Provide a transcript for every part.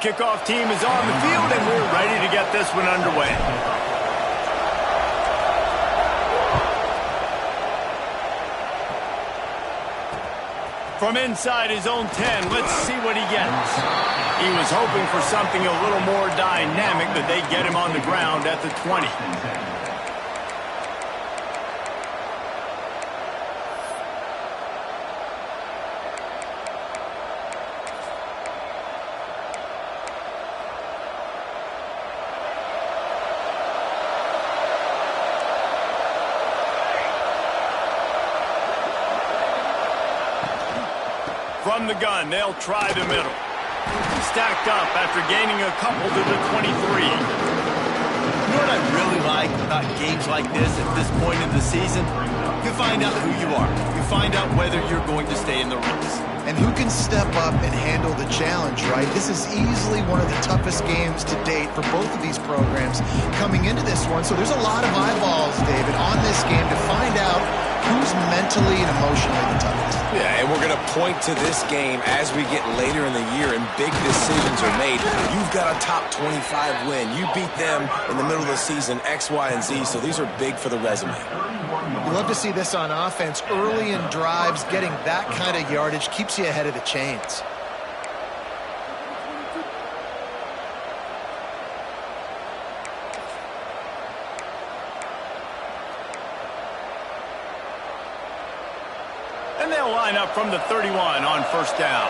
kickoff team is on the field, and we're ready to get this one underway. From inside his own 10, let's see what he gets. He was hoping for something a little more dynamic, but they get him on the ground at the 20. From the gun, they'll try the middle. Stacked up after gaining a couple to the 23. You know what I really like about games like this at this point in the season? You find out who you are. You find out whether you're going to stay in the race. And who can step up and handle the challenge, right? This is easily one of the toughest games to date for both of these programs coming into this one. So there's a lot of eyeballs, David, on this game to find out who's mentally and emotionally the toughest. Yeah, and we're going to point to this game as we get later in the year and big decisions are made. You've got a top 25 win. You beat them in the middle of the season, X, Y, and Z, so these are big for the resume. You love to see this on offense. Early in drives, getting that kind of yardage keeps you ahead of the chains. And they'll line up from the 31 on first down.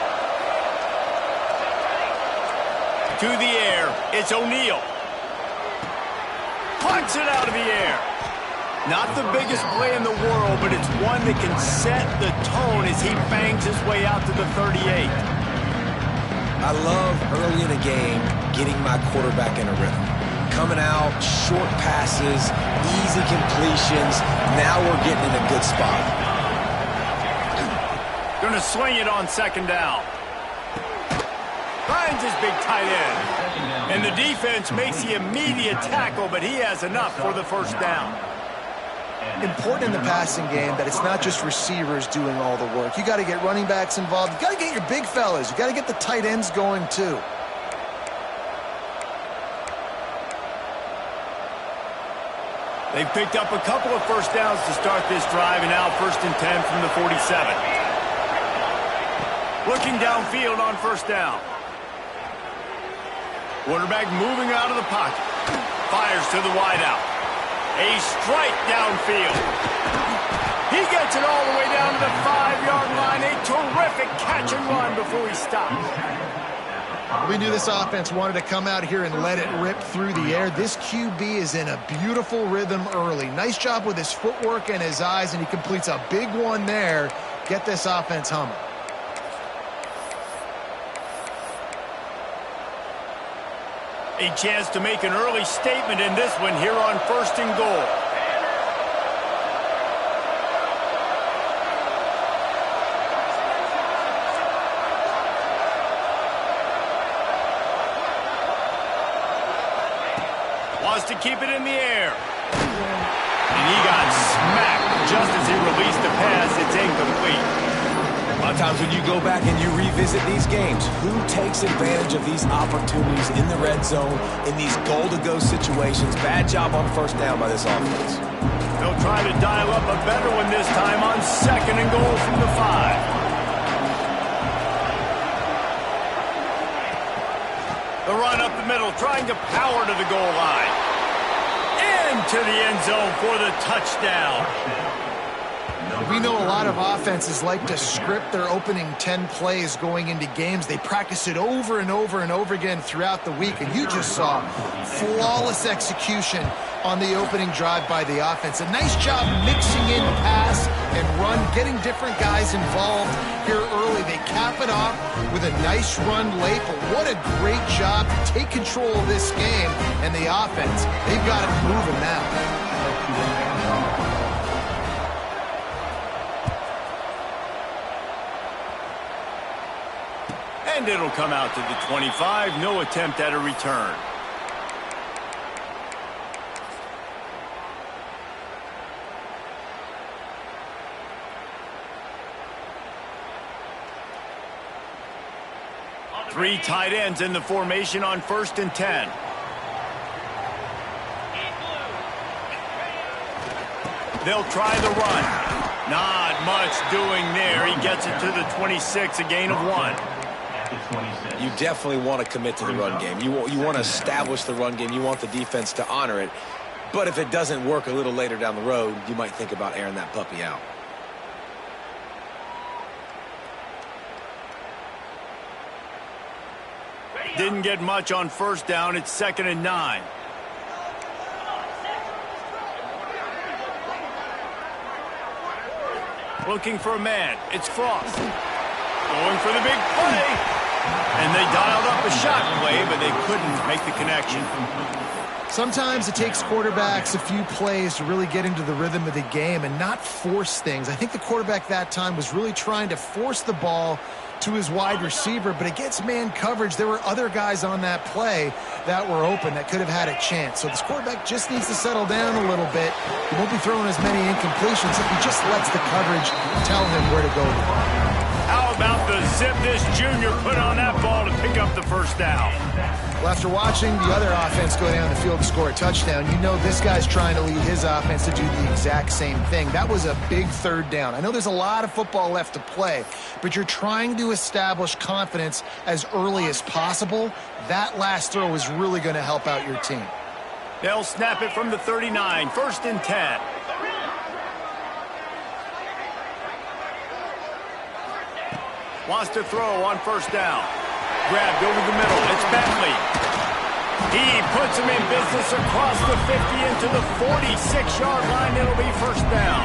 To the air, it's O'Neal. Punts it out of the air. Not the biggest play in the world, but it's one that can set the tone as he bangs his way out to the 38. I love early in a game getting my quarterback in a rhythm. Coming out, short passes, easy completions. Now we're getting in a good spot. Going to swing it on second down. Finds his big tight end. And the defense makes the immediate tackle, but he has enough for the first down. Important in the passing game that it's not just receivers doing all the work. You got to get running backs involved. You got to get your big fellas. You got to get the tight ends going too. They've picked up a couple of first downs to start this drive, and now 1st and 10 from the 47. Looking downfield on first down. Quarterback moving out of the pocket. Fires to the wideout. A strike downfield. He gets it all the way down to the 5-yard line. A terrific catch and run before he stops. We knew this offense wanted to come out here and let it rip through the air. This QB is in a beautiful rhythm early. Nice job with his footwork and his eyes, and he completes a big one there. Get this offense humming. A chance to make an early statement in this one here on 1st and goal. Wants to keep it in the air. And he got smacked just as he released the pass. It's incomplete. A lot of times when you go back and you revisit these games, who takes advantage of these opportunities in the red zone, in these goal-to-go situations? Bad job on first down by this offense. They'll try to dial up a better one this time on 2nd and goal from the 5. The run up the middle, trying to power to the goal line. Into the end zone for the touchdown. We know a lot of offenses like to script their opening 10 plays going into games. They practice it over and over and over again throughout the week, and you just saw flawless execution on the opening drive by the offense. A nice job mixing in pass and run, getting different guys involved here early. They cap it off with a nice run late, but what a great job to take control of this game and the offense. They've got it moving now. And it'll come out to the 25. No attempt at a return. Three tight ends in the formation on 1st and 10. They'll try the run. Not much doing there. He gets it to the 26, a gain of 1. You definitely want to commit to the run game. You want to establish the run game. You want the defense to honor it. But if it doesn't work a little later down the road, you might think about airing that puppy out. Didn't get much on 1st down. It's 2nd and 9. Looking for a man. It's Frost. Going for the big play. And they dialed up a shot play, but they couldn't make the connection. Sometimes it takes quarterbacks a few plays to really get into the rhythm of the game and not force things. I think the quarterback that time was really trying to force the ball to his wide receiver, but against man coverage, there were other guys on that play that were open that could have had a chance. So this quarterback just needs to settle down a little bit. He won't be throwing as many incompletions if he just lets the coverage tell him where to go with the ball. How about the zip this junior put on that ball to pick up the 1st down? Well, after watching the other offense go down the field to score a touchdown, you know this guy's trying to lead his offense to do the exact same thing. That was a big 3rd down. I know there's a lot of football left to play, but you're trying to establish confidence as early as possible. That last throw is really going to help out your team. They'll snap it from the 39, 1st and 10. Wants to throw on 1st down. Grabbed over the middle. It's Bentley. He puts him in business across the 50 into the 46-yard line. It'll be 1st down.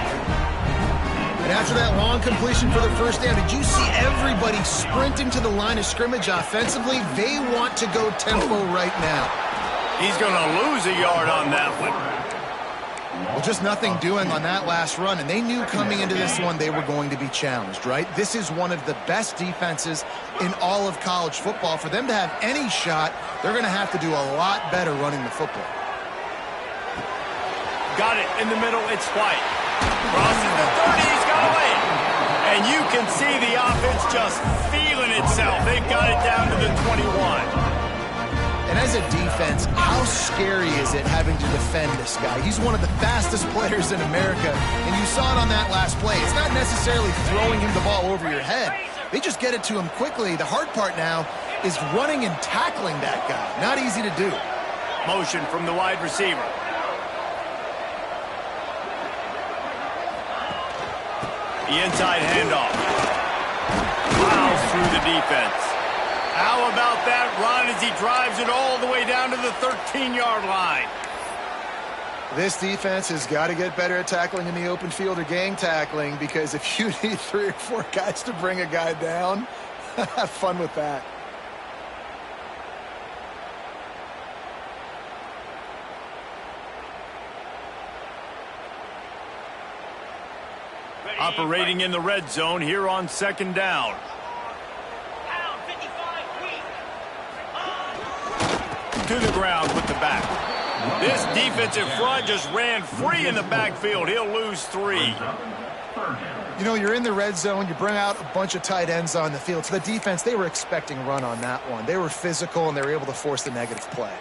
And after that long completion for the 1st down, did you see everybody sprinting to the line of scrimmage offensively? They want to go tempo right now. He's going to lose a yard on that one. Well, just nothing doing on that last run, and they knew coming into this one they were going to be challenged, right? This is one of the best defenses in all of college football. For them to have any shot, they're going to have to do a lot better running the football. Got it in the middle. It's White. Crosses the 30. He's got away. And you can see the offense just feeling itself. They've got it down to the 21. And as a defense, how scary is it having to defend this guy? He's one of the fastest players in America, and you saw it on that last play. It's not necessarily throwing him the ball over your head. They just get it to him quickly. The hard part now is running and tackling that guy. Not easy to do. Motion from the wide receiver. The inside handoff. Plows through the defense. How about that run as he drives it all the way down to the 13-yard line? This defense has got to get better at tackling in the open field or gang tackling, because if you need 3 or 4 guys to bring a guy down, have fun with that. Operating in the red zone here on 2nd down. To the ground with the back. This defensive front just ran free in the backfield. He'll lose 3. You know, you're in the red zone. You bring out a bunch of tight ends on the field. So the defense, they were expecting run on that one. They were physical, and they were able to force the negative play.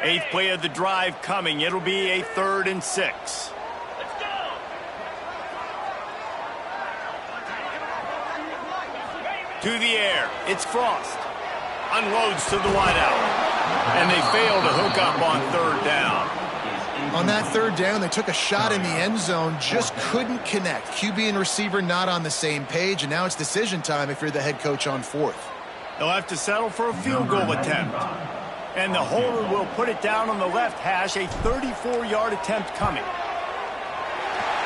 Eighth play of the drive coming. It'll be a 3rd and 6. Let's go. To the air. It's Frost. Unloads to the wideout. And they fail to hook up on 3rd down. On that 3rd down, they took a shot in the end zone, just couldn't connect. QB and receiver not on the same page, and now it's decision time if you're the head coach on 4th. They'll have to settle for a field goal attempt. And the holder will put it down on the left hash, a 34-yard attempt coming.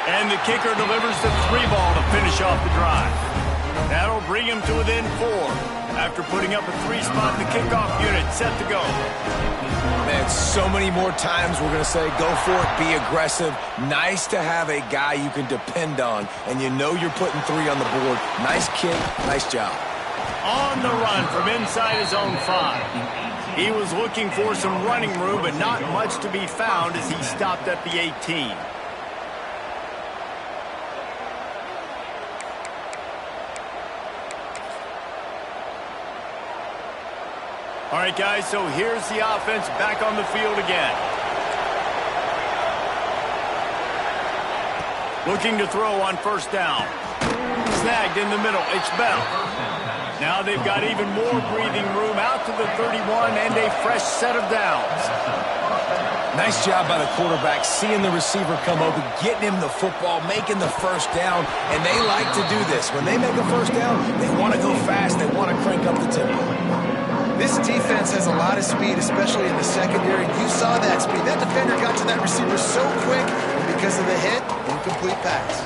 And the kicker delivers the 3 ball to finish off the drive. That'll bring him to within 4 after putting up a 3 spot in the kickoff unit set to go. Man, So many more times we're going to say, go for it, be aggressive. Nice to have a guy you can depend on, and you know you're putting 3 on the board. Nice kick, nice job. On the run from inside his own 5. He was looking for some running room, but not much to be found as he stopped at the 18. All right, guys, so here's the offense back on the field again. Looking to throw on first down. Snagged in the middle. It's Bell. Now they've got even more breathing room out to the 31 and a fresh set of downs. Nice job by the quarterback, seeing the receiver come open, getting him the football, making the first down, and they like to do this. When they make a first down, they want to go fast. They want to crank up the tempo. This defense has a lot of speed, especially in the secondary. You saw that speed. That defender got to that receiver so quick, and because of the hit, incomplete pass.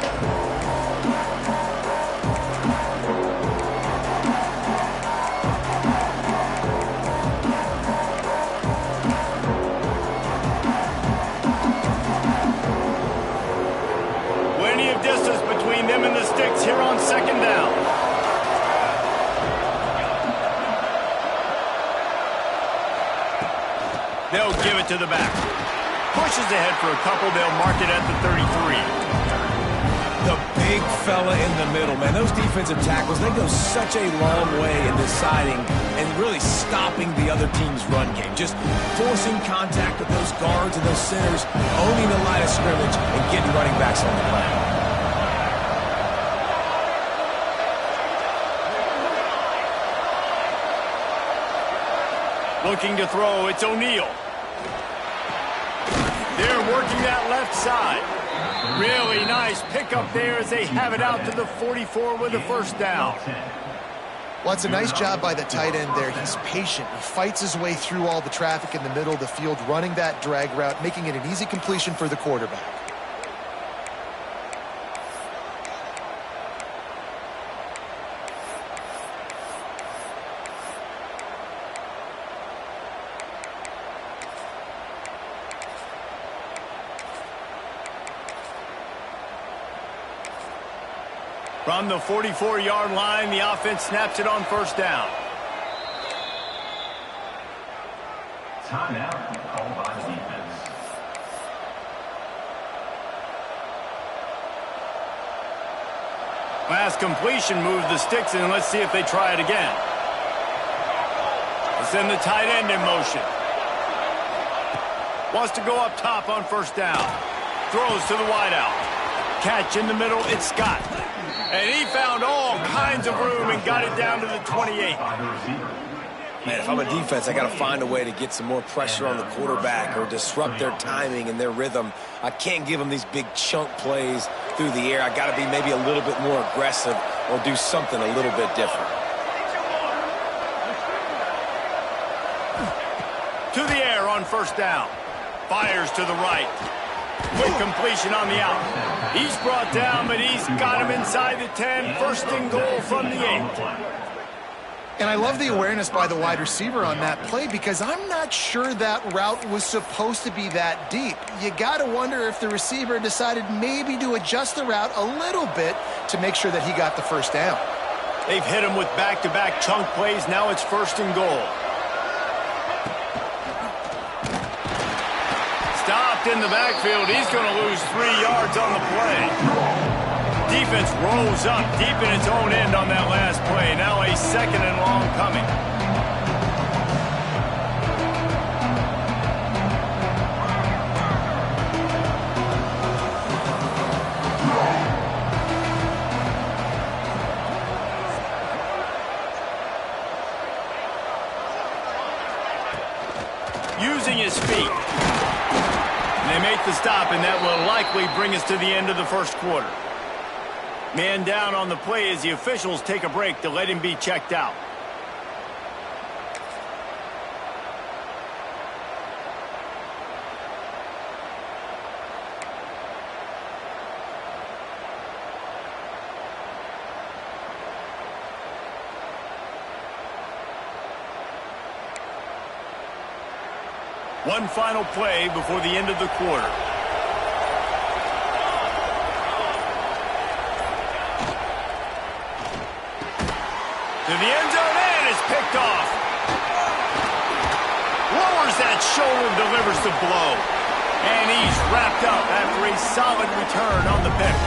Plenty of distance between them and the sticks here on second down. They'll give it to the back. Pushes ahead for a couple. They'll mark it at the 33. The big fella in the middle, man. Those defensive tackles, they go such a long way in deciding and really stopping the other team's run game. Just forcing contact with those guards and those centers, owning the line of scrimmage, and getting running backs on the ground. Looking to throw, it's O'Neal. They're working that left side. Really nice pickup there as they have it out to the 44 with a first down. Well, it's a nice job by the tight end there. He's patient. He fights his way through all the traffic in the middle of the field, running that drag route, making it an easy completion for the quarterback. From the 44-yard line, the offense snaps it on first down. Timeout called by the defense. Last completion moves the sticks, and let's see if they try it again. They send the tight end in motion. Wants to go up top on first down. Throws to the wideout. Catch in the middle, it's Scott. And he found all kinds of room and got it down to the 28. Man, if I'm a defense, I got to find a way to get some more pressure on the quarterback or disrupt their timing and their rhythm. I can't give them these big chunk plays through the air. I got to be maybe a little bit more aggressive or do something a little bit different. To the air on first down. Fires to the right. Quick completion on the out. He's brought down, but he's got him inside the 10. First and goal from the 8. And I love the awareness by the wide receiver on that play because I'm not sure that route was supposed to be that deep. You got to wonder if the receiver decided maybe to adjust the route a little bit to make sure that he got the first down. They've hit him with back-to-back chunk plays. Now it's first and goal. Stopped in the backfield. He's going to lose 3 yards on the play. Defense rolls up deep in its own end on that last play. Now a second and long coming. Using his feet. They make the stop, and that will likely bring us to the end of the first quarter. Man down on the play as the officials take a break to let him be checked out. One final play before the end of the quarter. To the end zone, and it's picked off. Lowers that shoulder, delivers the blow. And he's wrapped up after a solid return on the pick.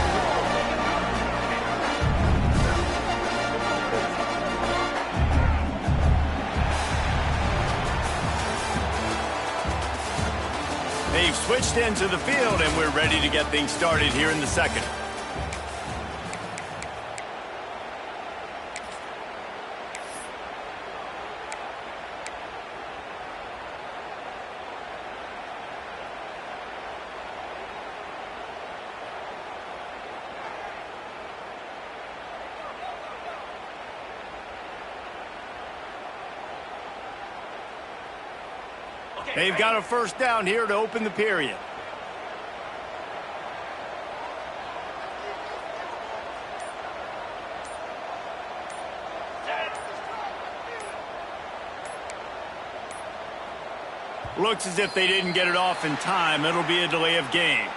They've switched into the field, and we're ready to get things started here in the second. They've got a first down here to open the period. Looks as if they didn't get it off in time. It'll be a delay of game.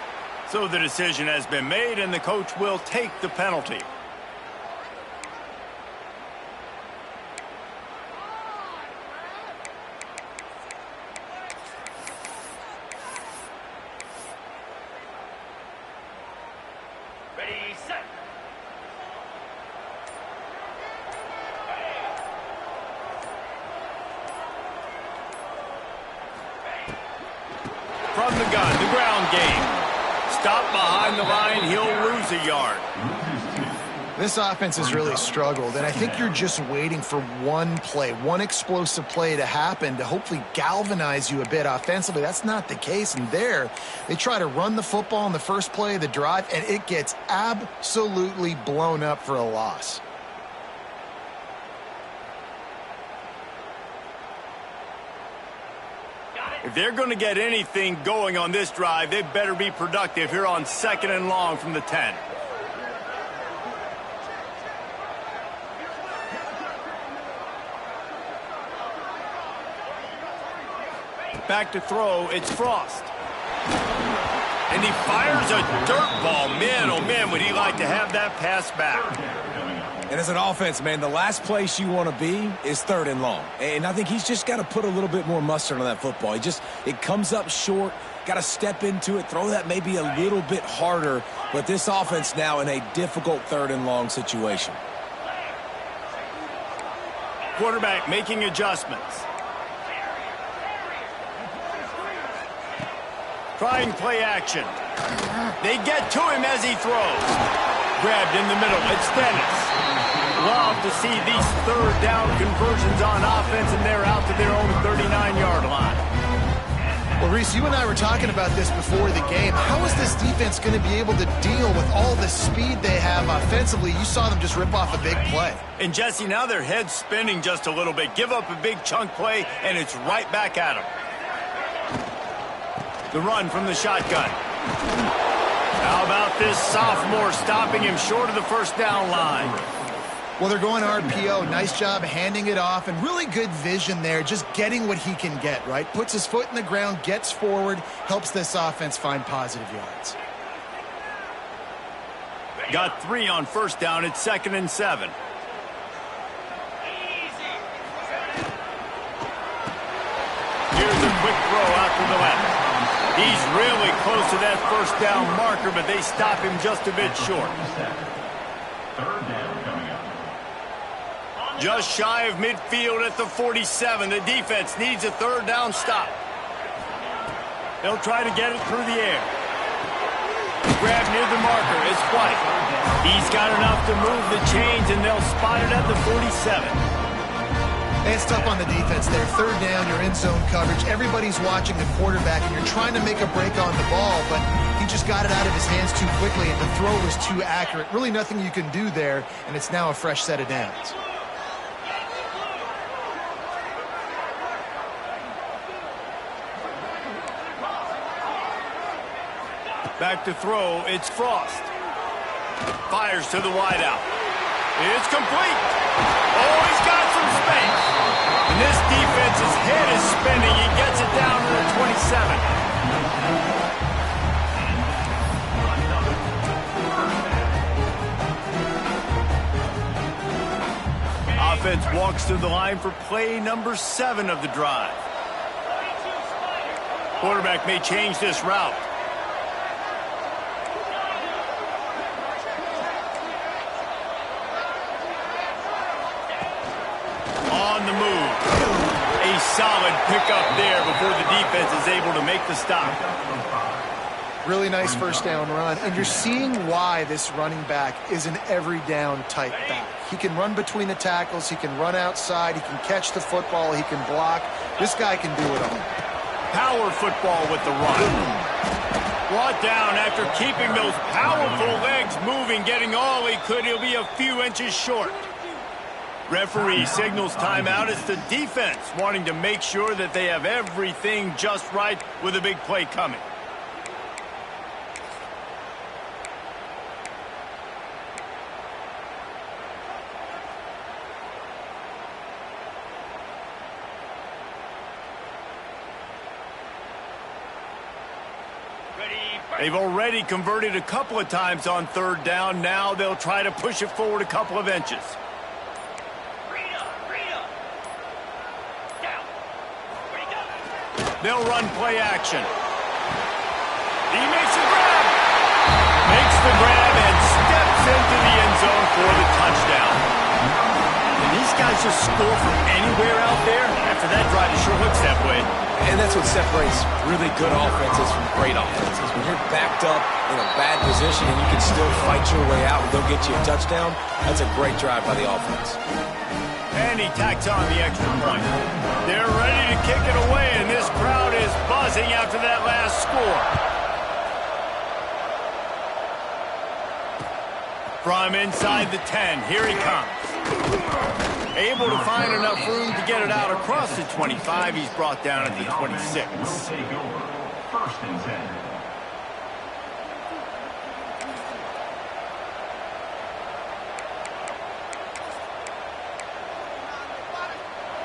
So the decision has been made, and the coach will take the penalty. From the gun, the ground game. Stop behind the line, he'll lose a yard. This offense has really struggled, and I think you're just waiting for one play, one explosive play to happen to hopefully galvanize you a bit offensively. That's not the case, and there, they try to run the football in the first play of the drive, and it gets absolutely blown up for a loss. If they're going to get anything going on this drive, they better be productive here on 2nd and long from the 10. Back to throw, it's Frost. And he fires a dirt ball. Man, oh man, would he like to have that pass back. And as an offense, man, the last place you want to be is 3rd and long. And I think he's just got to put a little bit more mustard on that football. It comes up short, got to step into it, throw that maybe a little bit harder. But this offense now in a difficult 3rd and long situation. Quarterback making adjustments. Trying play action. They get to him as he throws. Grabbed in the middle. It's Dennis. Love to see these 3rd down conversions on offense, and they're out to their own 39-yard line. Well, Reese, you and I were talking about this before the game. How is this defense going to be able to deal with all the speed they have offensively? You saw them just rip off a big play. And, Jesse, now their head's spinning just a little bit. Give up a big chunk play, and it's right back at them. The run from the shotgun. How about this sophomore stopping him short of the first down line? Well, they're going RPO. Nice job handing it off, and really good vision there, just getting what he can get, right? Puts his foot in the ground, gets forward, helps this offense find positive yards. Got 3 on first down. It's 2nd and 7. Here's a quick throw out to the left. He's really close to that first down marker, but they stop him just a bit short. 3rd down coming up. Just shy of midfield at the 47. The defense needs a 3rd down stop. They'll try to get it through the air. Grab near the marker. It's White. He's got enough to move the chains, and they'll spot it at the 47. It's tough on the defense there. 3rd down, you're in zone coverage. Everybody's watching the quarterback, and you're trying to make a break on the ball, but he just got it out of his hands too quickly, and the throw was too accurate. Really nothing you can do there, and it's now a fresh set of downs. Back to throw, it's Frost. Fires to the wideout. It's complete. Oh, he's got some space. And this defense's head is spinning. He gets it down to the 27. walks to the line for play number 7 of the drive. Quarterback may change this route. On the move. A solid pickup there before the defense is able to make the stop. Really nice first down run, and you're seeing why this running back is an every down type back. He can run between the tackles, he can run outside, he can catch the football, he can block. This guy can do it all. Power football with the run. Brought down after keeping those powerful legs moving, getting all he could. He'll be a few inches short. Referee signals timeout. It's the defense wanting to make sure that they have everything just right with a big play coming. They've already converted a couple of times on third down. Now they'll try to push it forward a couple of inches. They'll run play action. He makes the grab. Makes the grab and steps into the end zone for the touchdown. And these guys just score from anywhere out there. After that drive, it sure looks that way. And that's what separates really good offenses from great offenses. When you're backed up in a bad position and you can still fight your way out and go get you a touchdown, that's a great drive by the offense. And he tacks on the extra point. They're ready to kick it away, and this crowd is buzzing after that last score. From inside the 10, here he comes. Able to find enough room to get it out across the 25. He's brought down at the 26. Take over. First and 10.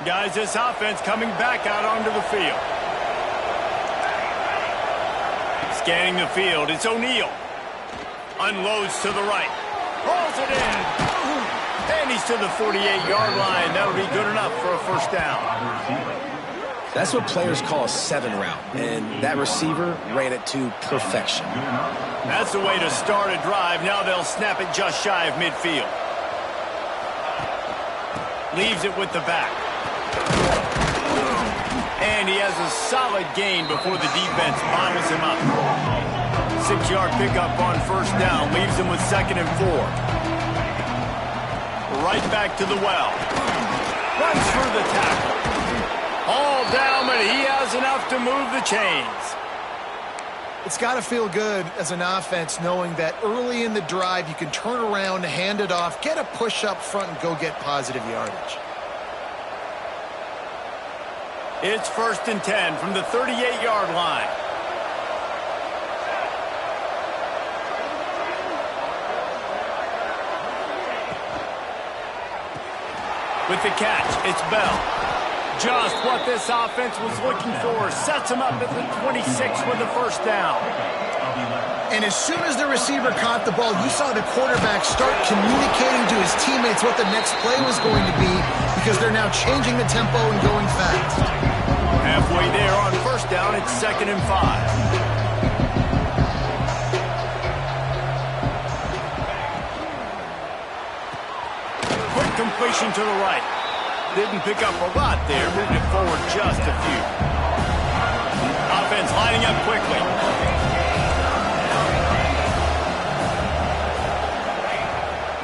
Guys, this offense coming back out onto the field. Scanning the field, it's O'Neal. Unloads to the right. Rolls it in. And he's to the 48-yard line. That'll be good enough for a first down. That's what players call a 7 route, and that receiver ran it to perfection. That's the way to start a drive. Now they'll snap it just shy of midfield. Leaves it with the back. And he has a solid gain before the defense bottles him up. 6-yard pickup on first down. Leaves him with 2nd and 4. Right back to the well. Runs through the tackle. All down, but he has enough to move the chains. It's got to feel good as an offense knowing that early in the drive you can turn around, hand it off, get a push up front, and go get positive yardage. It's 1st and 10 from the 38-yard line. With the catch, it's Bell. Just what this offense was looking for. Sets him up at the 26 with the first down. And as soon as the receiver caught the ball, you saw the quarterback start communicating to his teammates what the next play was going to be because they're now changing the tempo and going fast. Halfway there on first down, it's 2nd and 5. Completion to the right. Didn't pick up a lot there. Moved it forward just a few. Offense lining up quickly.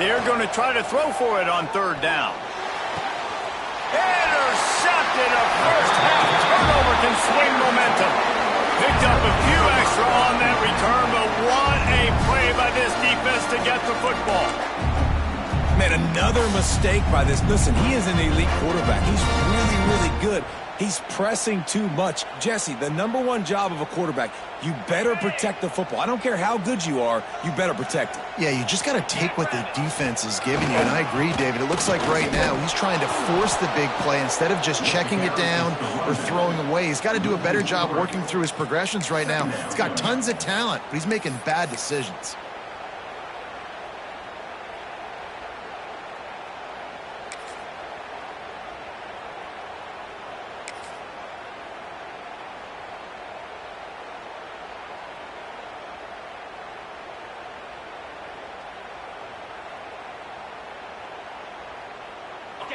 They're going to try to throw for it on third down. Intercepted. A first half turnover can swing momentum. Picked up a few extra on that return, but what a play by this defense to get the football. Man, another mistake by this. Listen, he is an elite quarterback. He's really, really good. He's pressing too much. Jesse, the #1 job of a quarterback, you better protect the football. I don't care how good you are, you better protect it. Yeah, you just got to take what the defense is giving you, and I agree, David. It looks like right now he's trying to force the big play instead of just checking it down or throwing away. He's got to do a better job working through his progressions right now. He's got tons of talent, but he's making bad decisions.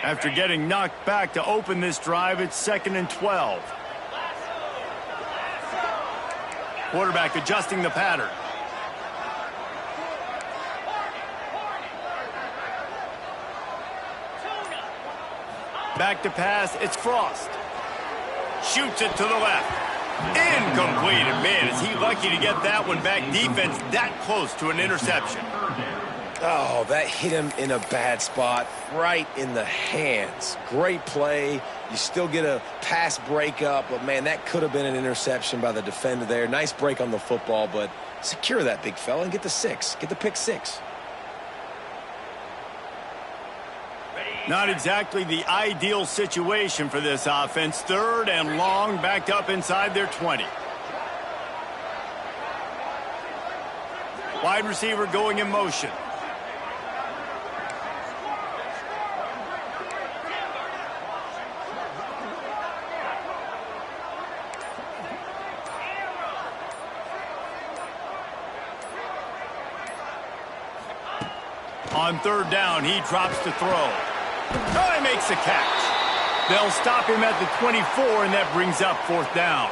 After getting knocked back to open this drive, it's 2nd and 12. Quarterback adjusting the pattern. Back to pass, it's Frost. Shoots it to the left. Incomplete. And man, is he lucky to get that one back. Defense that close to an interception. Oh, that hit him in a bad spot, right in the hands. Great play. You still get a pass breakup, but man, that could have been an interception by the defender there. Nice break on the football, but secure that big fella and get the 6. Get the pick 6. Not exactly the ideal situation for this offense. 3rd and long, backed up inside their 20. Wide receiver going in motion. On 3rd down, he drops to throw. Oh, he makes a catch. They'll stop him at the 24, and that brings up 4th down.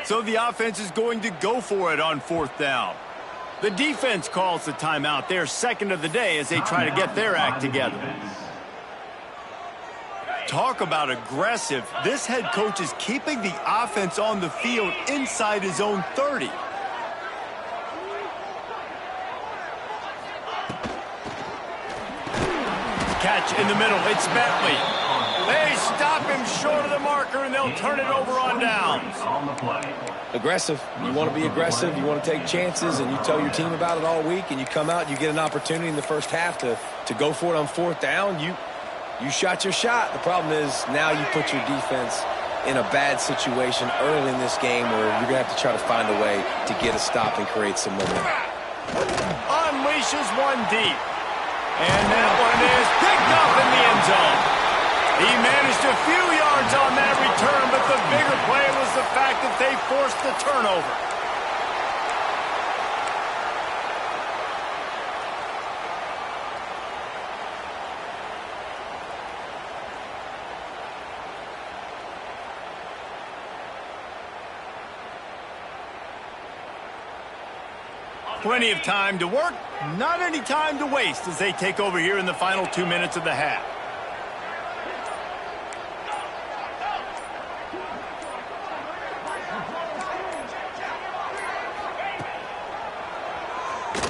So the offense is going to go for it on 4th down. The defense calls the timeout. Their 2nd of the day as they try to get their act together. Talk about aggressive. This head coach is keeping the offense on the field inside his own 30. Catch in the middle. It's Bentley. They stop him short of the marker, and they'll turn it over on downs. Aggressive. You want to be aggressive. You want to take chances, and you tell your team about it all week, and you come out and you get an opportunity in the first half to go for it on 4th down. You shot your shot. The problem is now you put your defense in a bad situation early in this game where you're going to have to try to find a way to get a stop and create some momentum. Unleashes one deep. And that one is picked up in the end zone. He managed a few yards on that return, but the bigger play was the fact that they forced the turnover. Plenty of time to work, not any time to waste as they take over here in the final 2 minutes of the half.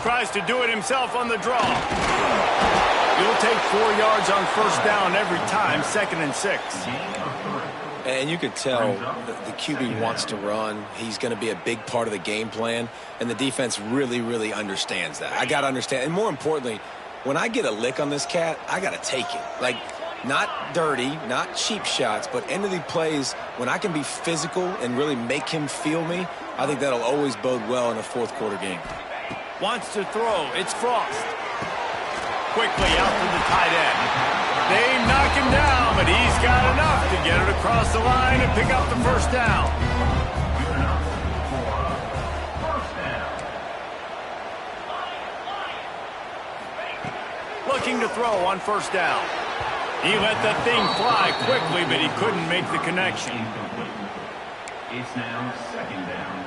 Tries to do it himself on the draw. He'll take 4 yards on 1st down every time, 2nd and 6. And you could tell the QB wants to run. He's going to be a big part of the game plan, and the defense really, really understands that. I got to understand. And more importantly, when I get a lick on this cat, I got to take it. Like, not dirty, not cheap shots, but end of the plays, when I can be physical and really make him feel me, I think that'll always bode well in a 4th quarter game. Wants to throw. It's Frost. Quickly out to the tight end. They knock him down, but he's got enough to get it across the line and pick up the 1st down. Looking to throw on 1st down. He let that thing fly quickly, but he couldn't make the connection. It's now 2nd down.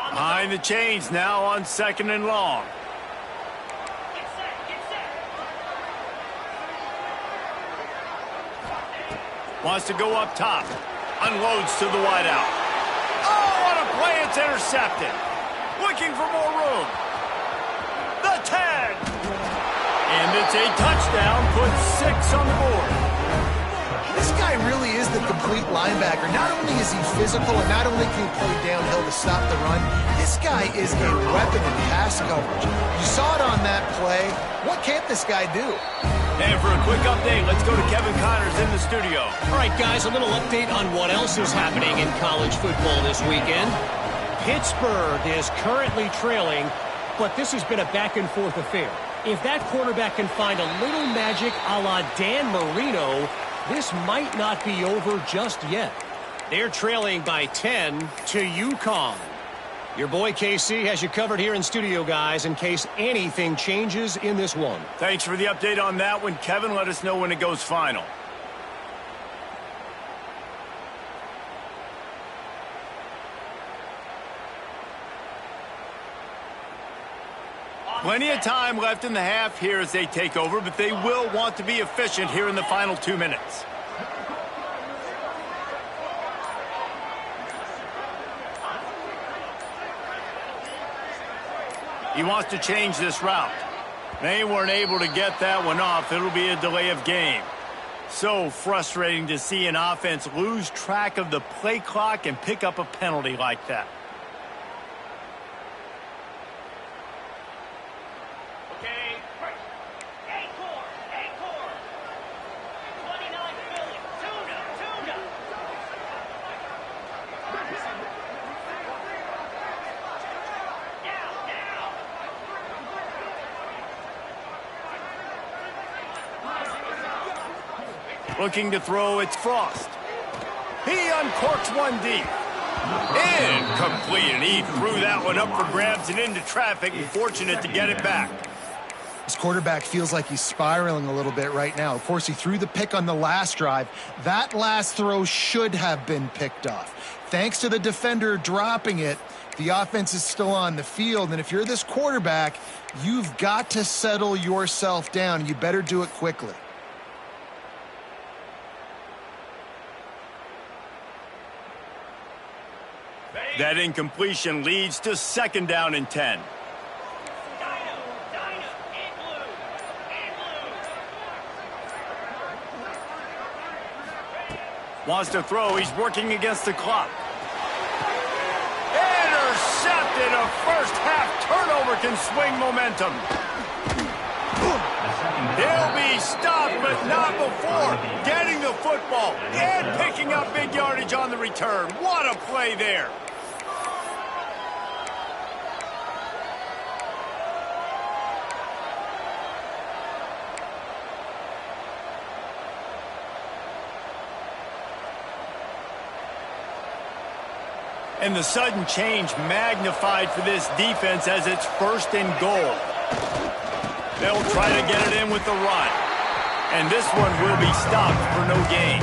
Behind the chains now on 2nd and long. Wants to go up top. Unloads to the wideout. Oh, what a play. It's intercepted. Looking for more room. The 10. And it's a touchdown. Puts 6 on the board. This guy really is the complete linebacker. Not only is he physical and not only can he play downhill to stop the run, this guy is a weapon in pass coverage. You saw it on that play. What can't this guy do? And for a quick update, let's go to Kevin Connors in the studio. All right, guys, a little update on what else is happening in college football this weekend. Pittsburgh is currently trailing, but this has been a back-and-forth affair. If that quarterback can find a little magic a la Dan Marino, this might not be over just yet. They're trailing by 10 to UConn. Your boy KC has you covered here in studio, guys, in case anything changes in this one. Thanks for the update on that one, Kevin. Let us know when it goes final. Plenty of time left in the half here as they take over, but they will want to be efficient here in the final 2 minutes. He wants to change this route. They weren't able to get that one off. It'll be a delay of game. So frustrating to see an offense lose track of the play clock and pick up a penalty like that. Looking to throw, it's Frost. He uncorks one deep. Incomplete, and he threw that one up for grabs and into traffic, and fortunate to get it back. This quarterback feels like he's spiraling a little bit right now. Of course, he threw the pick on the last drive. That last throw should have been picked off. Thanks to the defender dropping it, the offense is still on the field, and if you're this quarterback, you've got to settle yourself down, and you better do it quickly. That incompletion leads to 2nd down and 10. Wants to throw. He's working against the clock. Intercepted. A first half turnover can swing momentum. He'll be stopped, but not before getting the football and picking up big yardage on the return. What a play there. And the sudden change magnified for this defense as it's 1st and goal. They'll try to get it in with the run. And this one will be stopped for no gain.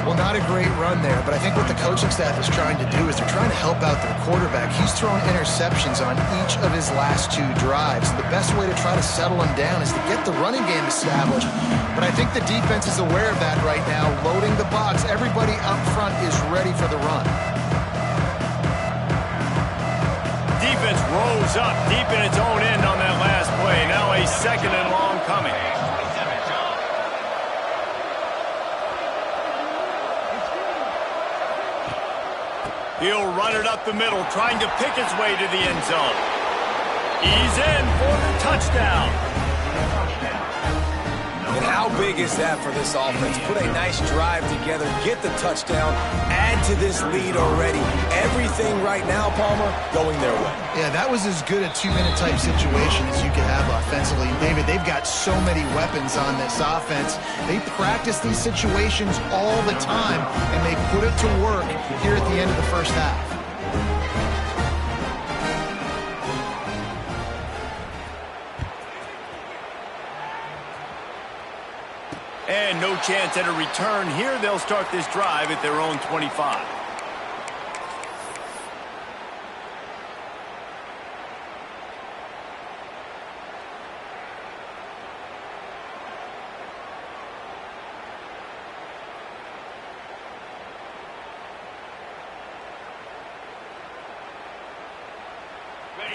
Well, not a great run there, but I think what the coaching staff is trying to do is they're trying to help out their quarterback. He's thrown interceptions on each of his last 2 drives. The best way to try to settle him down is to get the running game established. But I think the defense is aware of that right now, loading the box. Everybody up front is ready for the run. Defense rose up deep in its own end on that last play. Now a 2nd and long coming. He'll run it up the middle, trying to pick his way to the end zone. He's in for the touchdown. And how big is that for this offense? Put a nice drive together, get the touchdown, add to this lead already. Everything right now, Palmer, going their way. Yeah, that was as good a 2-minute type situation as you could have offensively. David, they've got so many weapons on this offense. They practice these situations all the time, and they put it to work here at the end of the first half. And no chance at a return here. They'll start this drive at their own 25.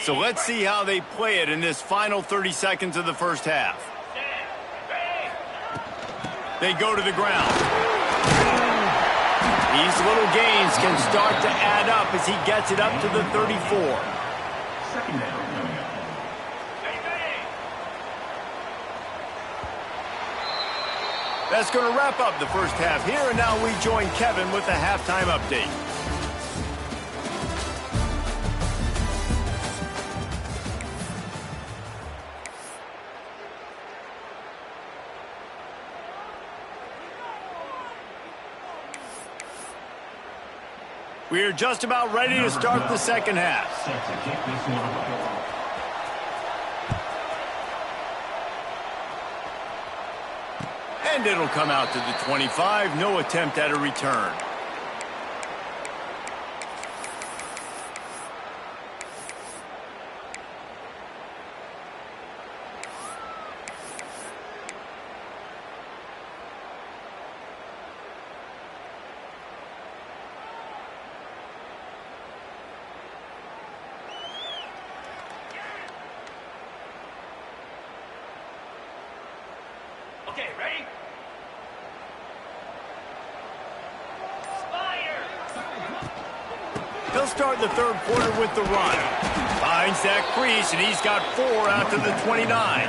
So let's see how they play it in this final 30 seconds of the first half. They go to the ground. These little gains can start to add up as he gets it up to the 34. Second down. That's going to wrap up the first half here, and now we join Kevin with the halftime update. We are just about ready to start the second half. Set to kick this one away. And it'll come out to the 25. No attempt at a return. Okay, ready? They'll start the third quarter with the run. Finds that crease, and he's got 4 out to the 29.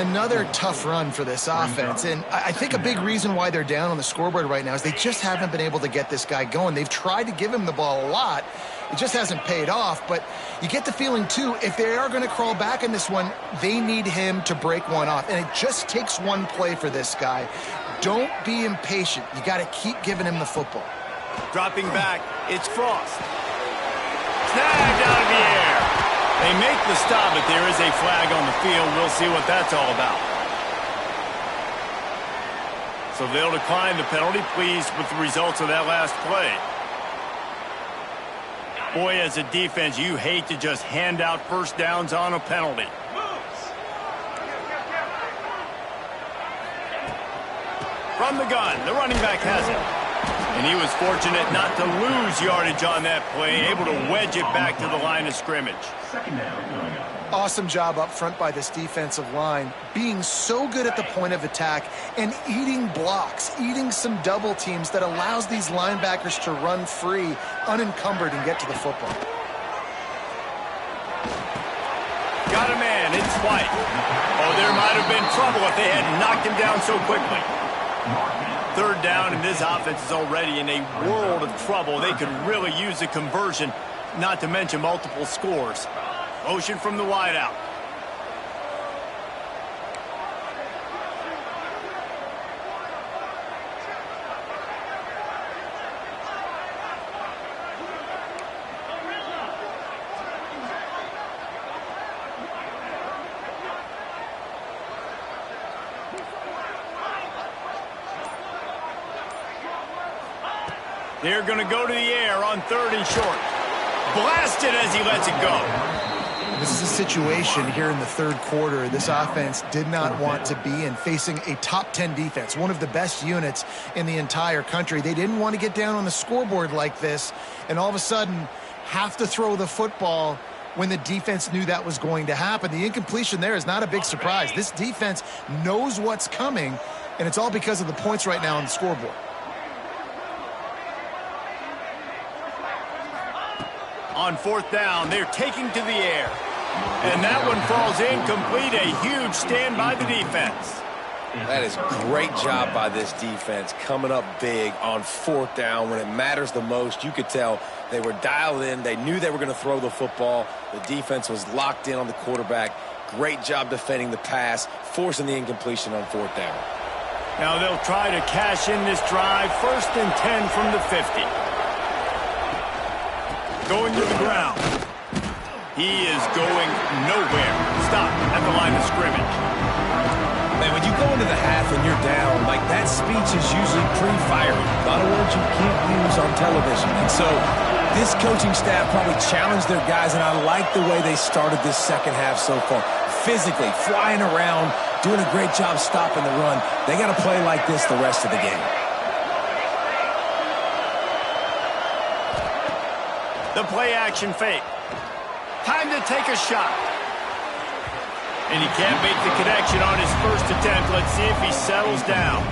Another tough run for this offense, and I think a big reason why they're down on the scoreboard right now is they just haven't been able to get this guy going. They've tried to give him the ball a lot. It just hasn't paid off, but you get the feeling, too, if they are going to crawl back in this one, they need him to break one off, and it just takes one play for this guy. Don't be impatient. You got to keep giving him the football. Dropping back, it's Frost. Snagged out of the air. They make the stop, but there is a flag on the field. We'll see what that's all about. So they'll decline the penalty, pleased with the results of that last play. Boy, as a defense, you hate to just hand out first downs on a penalty. From the gun, the running back has it. And he was fortunate not to lose yardage on that play, able to wedge it back to the line of scrimmage. Second down coming up. Awesome job up front by this defensive line, being so good at the point of attack and eating blocks, eating some double teams that allows these linebackers to run free, unencumbered, and get to the football. Got a man, it's White. Oh, there might have been trouble if they had knocked him down so quickly. Third down, and this offense is already in a world of trouble. They could really use a conversion, not to mention multiple scores. Motion from the wideout. They're going to go to the air on 3rd and short. Blasted as he lets it go. This is a situation here in the third quarter this offense did not want to be in, facing a top 10 defense, one of the best units in the entire country. They didn't want to get down on the scoreboard like this and all of a sudden have to throw the football when the defense knew that was going to happen. The incompletion there is not a big surprise. This defense knows what's coming, and it's all because of the points right now on the scoreboard. On 4th down, they're taking to the air. And that one falls incomplete. A huge stand by the defense. That is great job by this defense, coming up big on 4th down when it matters the most. You could tell they were dialed in. They knew they were going to throw the football. The defense was locked in on the quarterback. Great job defending the pass, forcing the incompletion on 4th down. Now they'll try to cash in this drive. 1st and 10 from the 50. Going to the ground. He is going nowhere. Stop at the line of scrimmage. Man, when you go into the half and you're down, like that speech is usually pre-firing. A lot of words you can't use on television. And so this coaching staff probably challenged their guys, and I like the way they started this second half so far. Physically, flying around, doing a great job stopping the run. They got to play like this the rest of the game. The play-action fake. Time to take a shot. And he can't make the connection on his first attempt. Let's see if he settles down.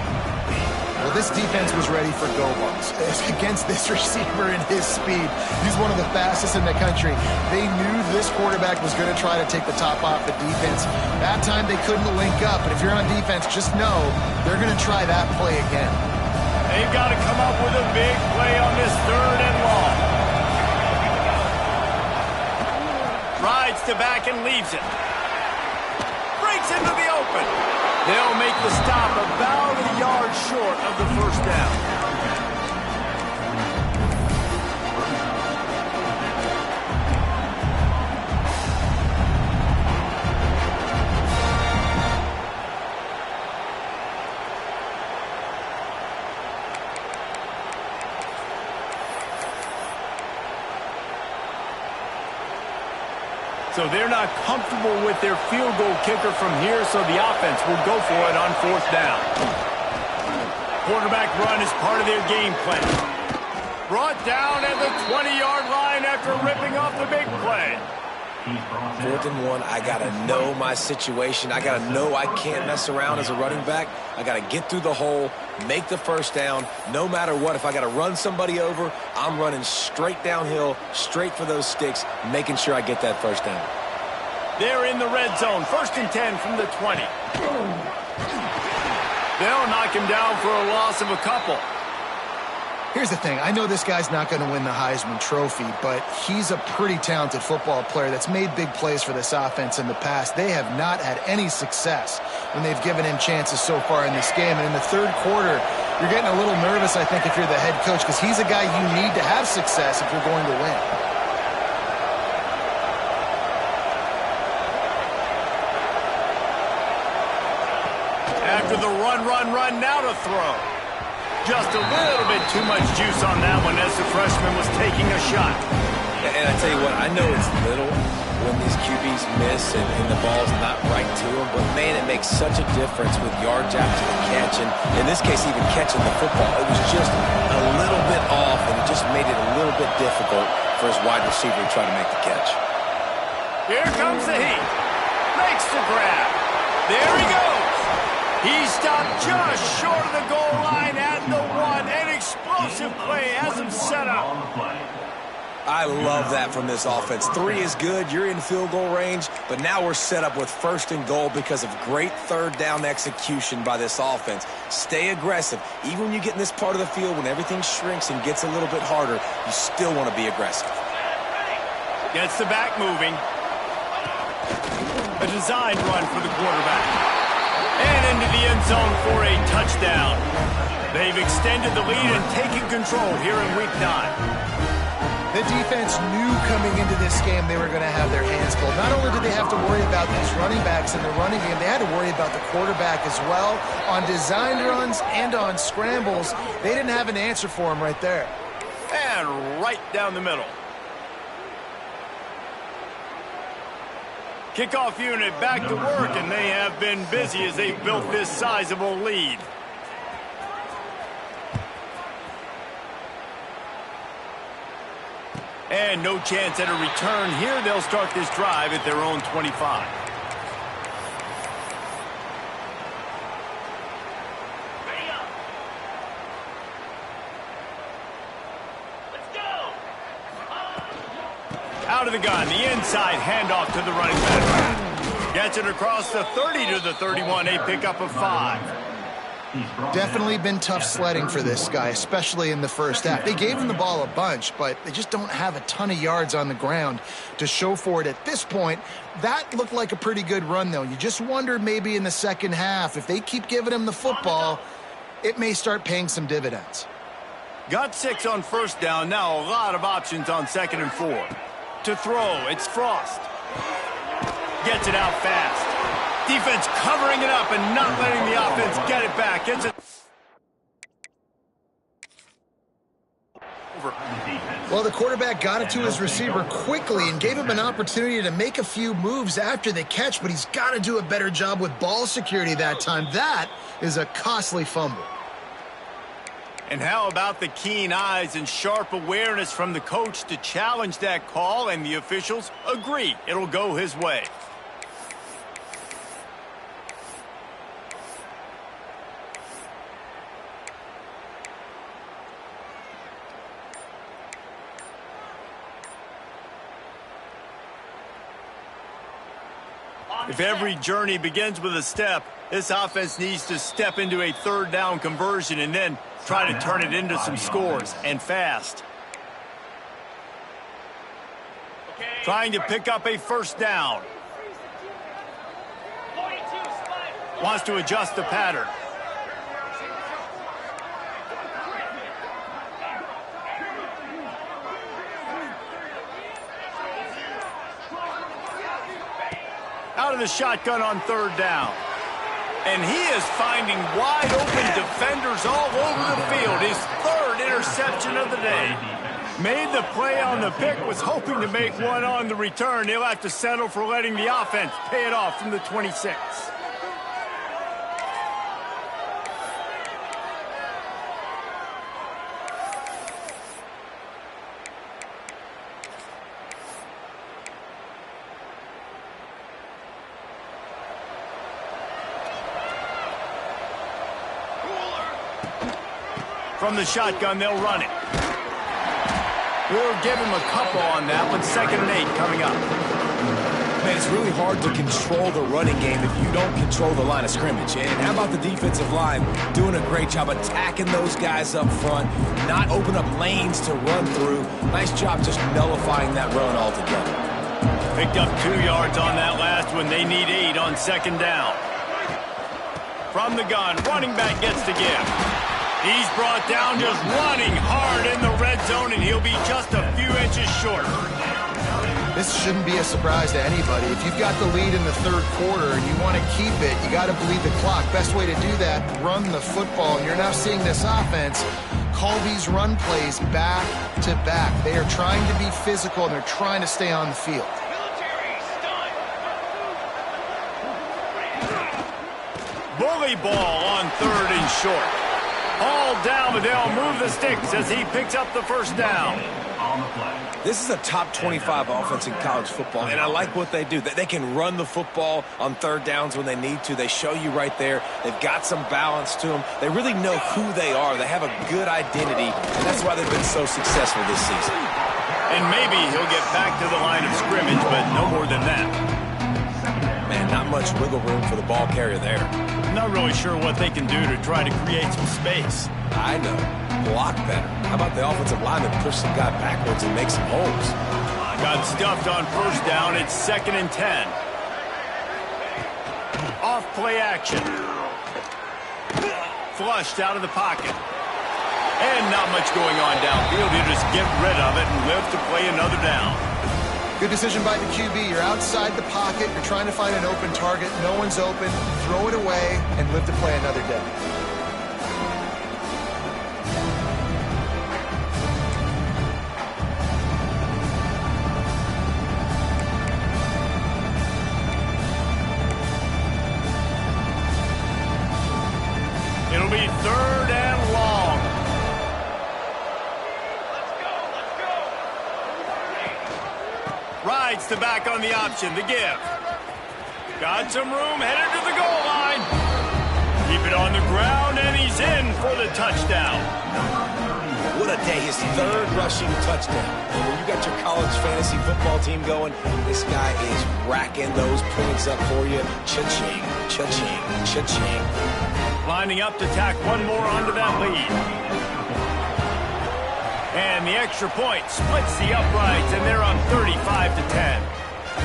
Well, this defense was ready for go balls. Against this receiver and his speed, he's one of the fastest in the country. They knew this quarterback was going to try to take the top off the defense. That time they couldn't link up, but if you're on defense, just know they're going to try that play again. They've got to come up with a big play on this 3rd and long. Rides to back and leaves it. Breaks into the open. They'll make the stop about a yard short of the 1st down. So they're not comfortable with their field goal kicker from here, so the offense will go for it on 4th down. Quarterback run is part of their game plan. Brought down at the 20-yard line after ripping off the big play. 4th and 1, I got to know my situation. I got to know I can't mess around as a running back. I got to get through the hole, make the 1st down, no matter what. If I got to run somebody over, I'm running straight downhill, straight for those sticks, making sure I get that 1st down. They're in the red zone, 1st and 10 from the 20. They'll knock him down for a loss of a couple. Here's the thing. I know this guy's not going to win the Heisman Trophy, but he's a pretty talented football player that's made big plays for this offense in the past. They have not had any success when they've given him chances so far in this game. And in the 3rd quarter, you're getting a little nervous, I think, if you're the head coach, because he's a guy you need to have success if you're going to win. After the run, now to throw. Just a little bit too much juice on that one as the freshman was taking a shot. And I tell you what, I know it's little when these QBs miss and the ball's not right to them, but man, it makes such a difference with yards after the catch, and in this case, even catching the football. It was just a little bit off, and it just made it a little bit difficult for his wide receiver to try to make the catch. Here comes the heat. Makes the grab. There he goes. He stopped just short of the goal line at the 1. An explosive play has him set up. I love that from this offense. 3 is good. You're in field goal range, but now we're set up with 1st and goal because of great 3rd down execution by this offense. Stay aggressive. Even when you get in this part of the field, when everything shrinks and gets a little bit harder, you still want to be aggressive. Gets the back moving. A designed run for the quarterback. And into the end zone for a touchdown. They've extended the lead and taken control here in Week 9. The defense knew coming into this game they were going to have their hands full. Not only did they have to worry about these running backs in the running game, they had to worry about the quarterback as well. On designed runs and on scrambles, they didn't have an answer for him right there. And right down the middle. Kickoff unit back to work, and they have been busy as they've built this sizable lead. And no chance at a return here. They'll start this drive at their own 25. Out of the gun, the inside handoff to the running back. Gets it across the 30 to the 31, a pickup of 5. Definitely been tough sledding for this guy, especially in the 1st half. They gave him the ball a bunch, but they just don't have a ton of yards on the ground to show for it at this point. That looked like a pretty good run, though. You just wonder maybe in the 2nd half, if they keep giving him the football, it may start paying some dividends. Got 6 on 1st down. Now a lot of options on 2nd and 4. To throw, it's Frost. Gets it out fast. Defense covering it up and not letting the offense get it back. Gets it. Well, the quarterback got it to his receiver quickly and gave him an opportunity to make a few moves after the catch, but he's got to do a better job with ball security that time. That is a costly fumble. And how about the keen eyes and sharp awareness from the coach to challenge that call, and the officials agree it'll go his way. If every journey begins with a step, this offense needs to step into a third down conversion and then try to turn it into some scores, and fast. Trying to pick up a first down. Wants to adjust the pattern. Out of the shotgun on third down. And he is finding wide open defenders all over the field. His third interception of the day. Made the play on the pick, was hoping to make one on the return. He'll have to settle for letting the offense pay it off from the 26. From the shotgun, they'll run it. We'll give him a couple on that one. 2nd and 8 coming up. Man, it's really hard to control the running game if you don't control the line of scrimmage. And how about the defensive line doing a great job attacking those guys up front, not open up lanes to run through. Nice job just nullifying that run altogether. Picked up 2 yards on that last one. They need 8 on 2nd down. From the gun, running back gets to give. He's brought down just running hard in the red zone, and he'll be just a few inches short. This shouldn't be a surprise to anybody. If you've got the lead in the third quarter and you want to keep it, you got to bleed the clock. Best way to do that, run the football. And you're now seeing this offense call these run plays back to back. They are trying to be physical, and they're trying to stay on the field. Bully ball on 3rd and short. All down, but they'll move the sticks as he picks up the first down. This is a top 25 offense in college football, and I like what they do. They can run the football on 3rd downs when they need to. They show you right there. They've got some balance to them. They really know who they are. They have a good identity, and that's why they've been so successful this season. And maybe he'll get back to the line of scrimmage, but no more than that. Man, not much wiggle room for the ball carrier there. Not really sure what they can do to try to create some space. I know. Block better. How about the offensive lineman push the guy backwards and make some holes? Got stuffed on first down. It's 2nd and 10. Off play action. Flushed out of the pocket. And not much going on downfield. He'll just get rid of it and live to play another down. Good decision by the QB. You're outside the pocket. You're trying to find an open target. No one's open. Throw it away and live to play another day. It'll be 3rd and long. Rides the back on the option, the give. Got some room, headed to the goal line. Keep it on the ground, and he's in for the touchdown. What a day, his 3rd rushing touchdown. And when you got your college fantasy football team going, this guy is racking those points up for you. Cha-ching, cha-ching, cha-ching. Lining up to tack one more onto that lead. And the extra point splits the uprights, and they're up 35-10.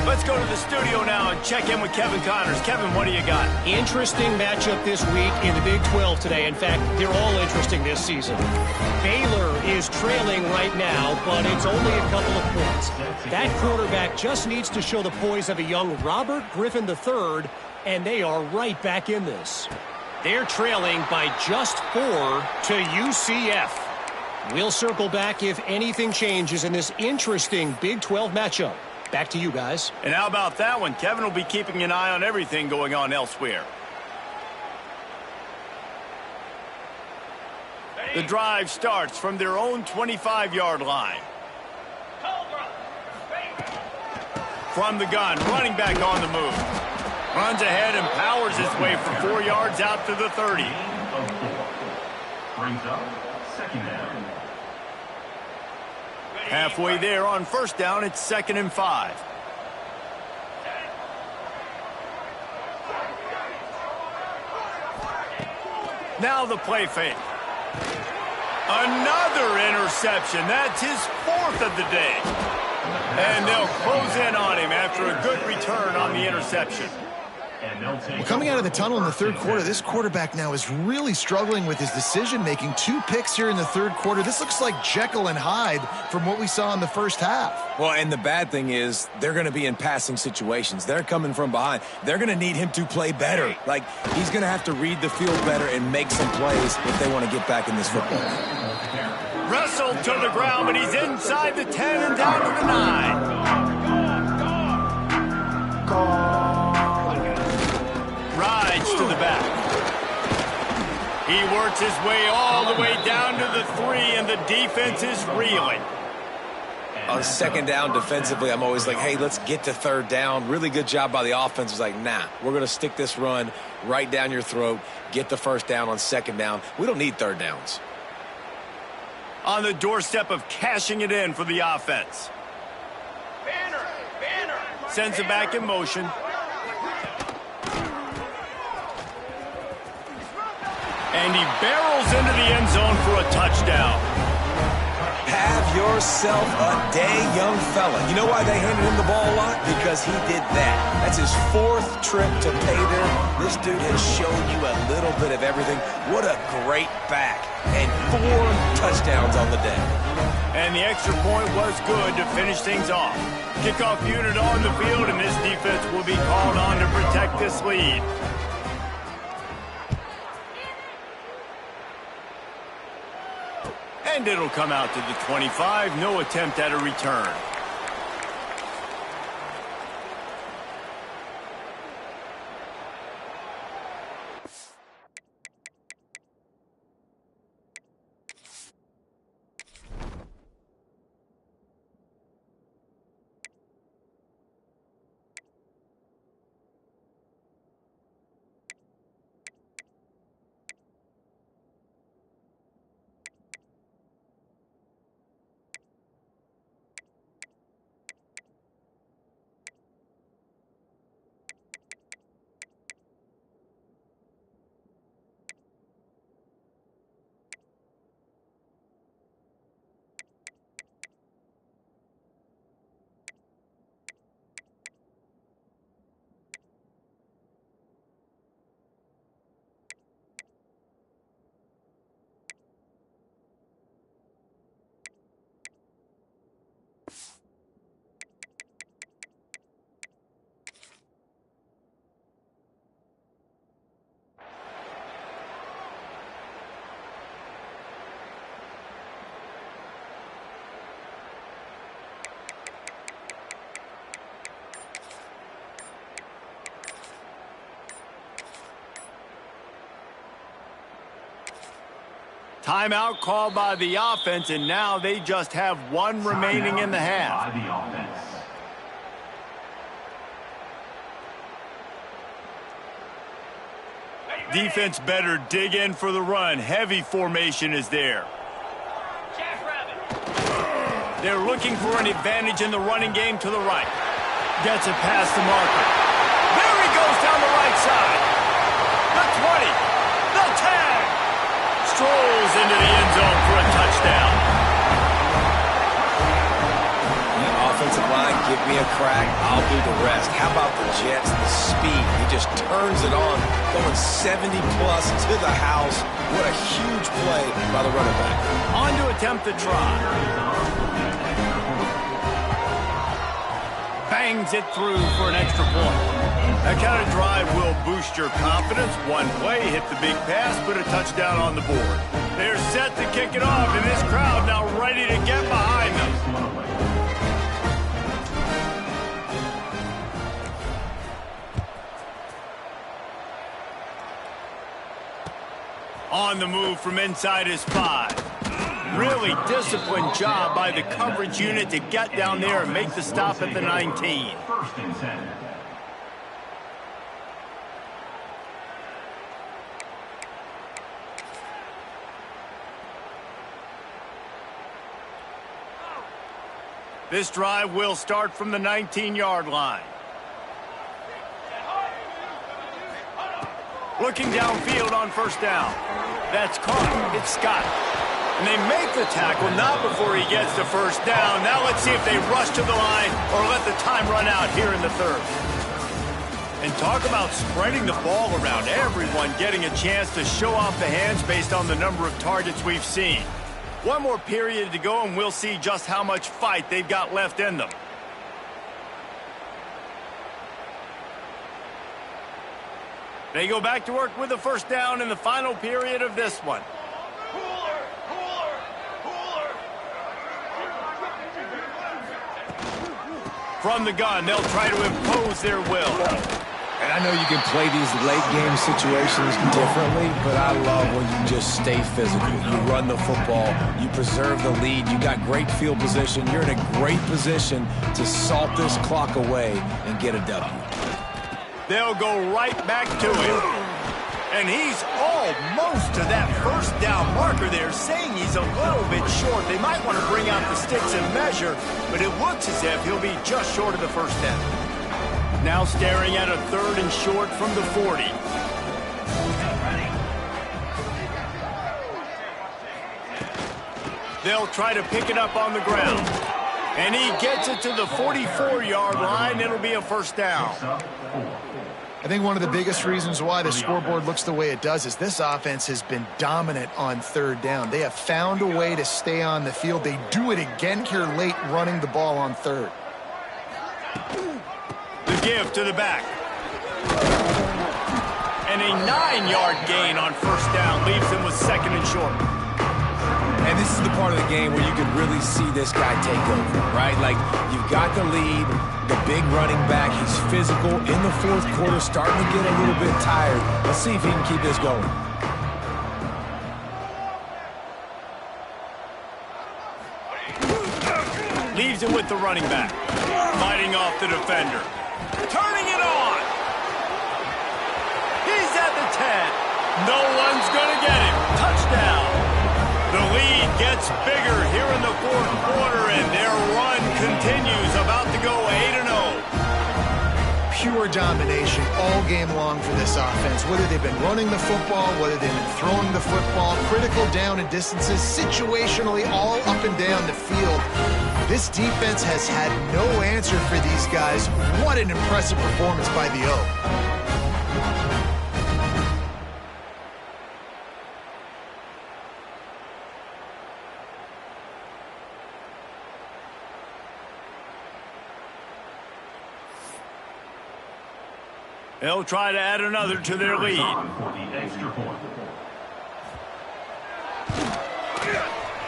Let's go to the studio now and check in with Kevin Connors. Kevin, what do you got? Interesting matchup this week in the Big 12 today. In fact, they're all interesting this season. Baylor is trailing right now, but it's only a couple of points. That quarterback just needs to show the poise of a young Robert Griffin III, and they are right back in this. They're trailing by just 4 to UCF. We'll circle back if anything changes in this interesting Big 12 matchup. Back to you guys. And how about that one? Kevin will be keeping an eye on everything going on elsewhere. The drive starts from their own 25-yard line. From the gun, running back on the move. Runs ahead and powers his way for 4 yards out to the 30. Brings up 2nd down. Halfway there on first down, it's 2nd and 5. Now the play fake. Another interception. That's his 4th of the day. And they'll close in on him after a good return on the interception. Well, coming out of the tunnel in the third quarter, this quarterback now is really struggling with his decision-making. 2 picks here in the third quarter. This looks like Jekyll and Hyde from what we saw in the first half. Well, and the bad thing is they're going to be in passing situations. They're coming from behind. They're going to need him to play better. Like, he's going to have to read the field better and make some plays if they want to get back in this football. Wrestled to the ground, but he's inside the 10 and down to the 9. Rides to the back. He works his way all the way down to the 3, and the defense is reeling. On second down defensively, I'm always like, hey, let's get to third down. Really good job by the offense. It's like, nah, we're going to stick this run right down your throat, get the first down on second down. We don't need third downs. On the doorstep of cashing it in for the offense. Sends it back in motion. And he barrels into the end zone for a touchdown. Have yourself a day, young fella. You know why they handed him the ball a lot? Because he did that. That's his 4th trip to pay dirt. This dude has shown you a little bit of everything. What a great back. And 4 touchdowns on the day. And the extra point was good to finish things off. Kickoff unit on the field, and this defense will be called on to protect this lead. And it'll come out to the 25. No attempt at a return. Timeout called by the offense, and now they just have 1 remaining in the half. Defense better dig in for the run. Heavy formation is there. They're looking for an advantage in the running game to the right. Gets it past the marker. There he goes down the right side. The 20. The 10. Strolls into the end zone for a touchdown. Offensive line, give me a crack. I'll do the rest. How about the Jets? The speed. He just turns it on, going 70-plus to the house. What a huge play by the running back. On to attempt the try. Bangs it through for an extra point. That kind of drive will boost your confidence. 1 play, hit the big pass, put a touchdown on the board. They're set to kick it off, and this crowd now ready to get behind them. On the move from inside his 5. Really disciplined job by the coverage unit to get down there and make the stop at the 19. First and 10. This drive will start from the 19-yard line. Looking downfield on first down. That's caught. It's Scott. And they make the tackle, not before he gets the first down. Now let's see if they rush to the line or let the time run out here in the third. And talk about spreading the ball around, everyone getting a chance to show off the hands based on the number of targets we've seen. One more period to go, and we'll see just how much fight they've got left in them. They go back to work with the first down in the final period of this one. From the gun, they'll try to impose their will. And I know you can play these late-game situations differently, but I love when you just stay physical. You run the football, you preserve the lead, you got great field position, you're in a great position to salt this clock away and get a W. They'll go right back to him. And he's almost to that first down marker there, saying he's a little bit short. They might want to bring out the sticks and measure, but it looks as if he'll be just short of the first down. Now staring at a 3rd and short from the 40. They'll try to pick it up on the ground. And he gets it to the 44-yard line. It'll be a first down. I think one of the biggest reasons why the scoreboard looks the way it does is this offense has been dominant on 3rd down. They have found a way to stay on the field. They do it again here late, running the ball on 3rd. The give to the back. And a 9-yard gain on first down leaves them with 2nd and short. And this is the part of the game where you can really see this guy take over, right? Like, you've got the lead, the big running back. He's physical in the 4th quarter, starting to get a little bit tired. Let's see if he can keep this going. Leaves it with the running back. Fighting off the defender. Turning it on. He's at the 10. No one's going to get him. Touchdown. The lead gets bigger here in the 4th quarter, and their run continues, about to go 8-0. Pure domination all game long for this offense. Whether they've been running the football, whether they've been throwing the football, critical down and distances, situationally all up and down the field. This defense has had no answer for these guys. What an impressive performance by the O. They'll try to add another to their lead.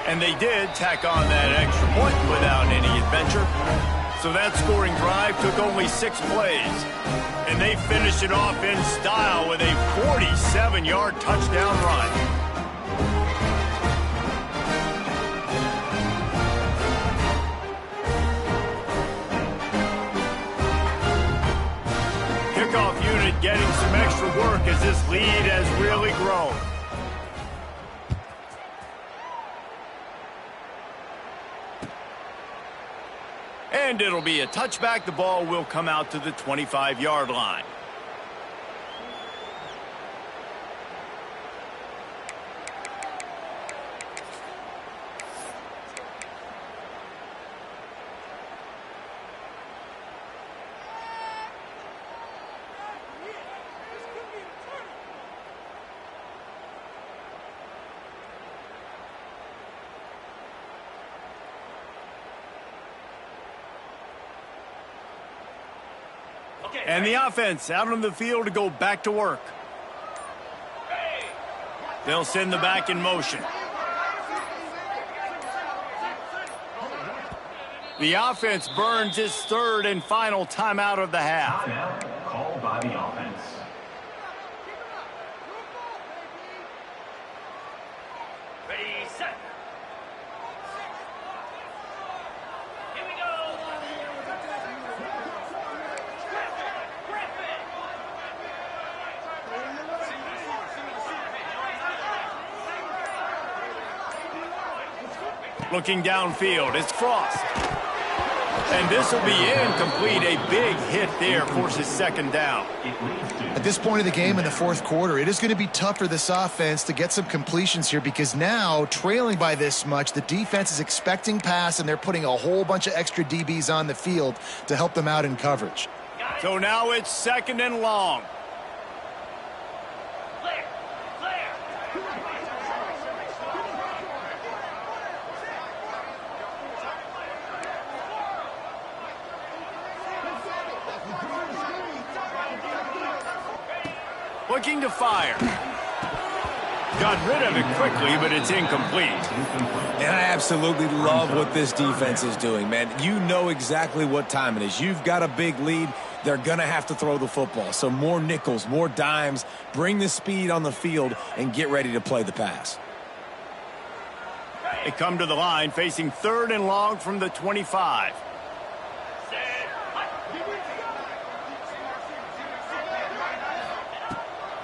And they did tack on that extra point without any adventure. So that scoring drive took only 6 plays. And they finished it off in style with a 47-yard touchdown run. Kickoff unit getting some extra work as this lead has really grown. And it'll be a touchback. The ball will come out to the 25-yard line. And the offense out on the field to go back to work. They'll send the back in motion. The offense burns its 3rd and final timeout of the half. Timeout called by the offense. Ready, set. Here we go. Looking downfield, it's Frost. And this will be incomplete. A big hit there forces second down. At this point of the game in the fourth quarter, it is going to be tough for this offense to get some completions here because now, trailing by this much, the defense is expecting pass, and they're putting a whole bunch of extra DBs on the field to help them out in coverage. So now it's second and long. Looking to fire. Got rid of it quickly, but it's incomplete. And I absolutely love what this defense is doing, man. You know exactly what time it is. You've got a big lead. They're going to have to throw the football. So more nickels, more dimes. Bring the speed on the field and get ready to play the pass. They come to the line facing third and long from the 25.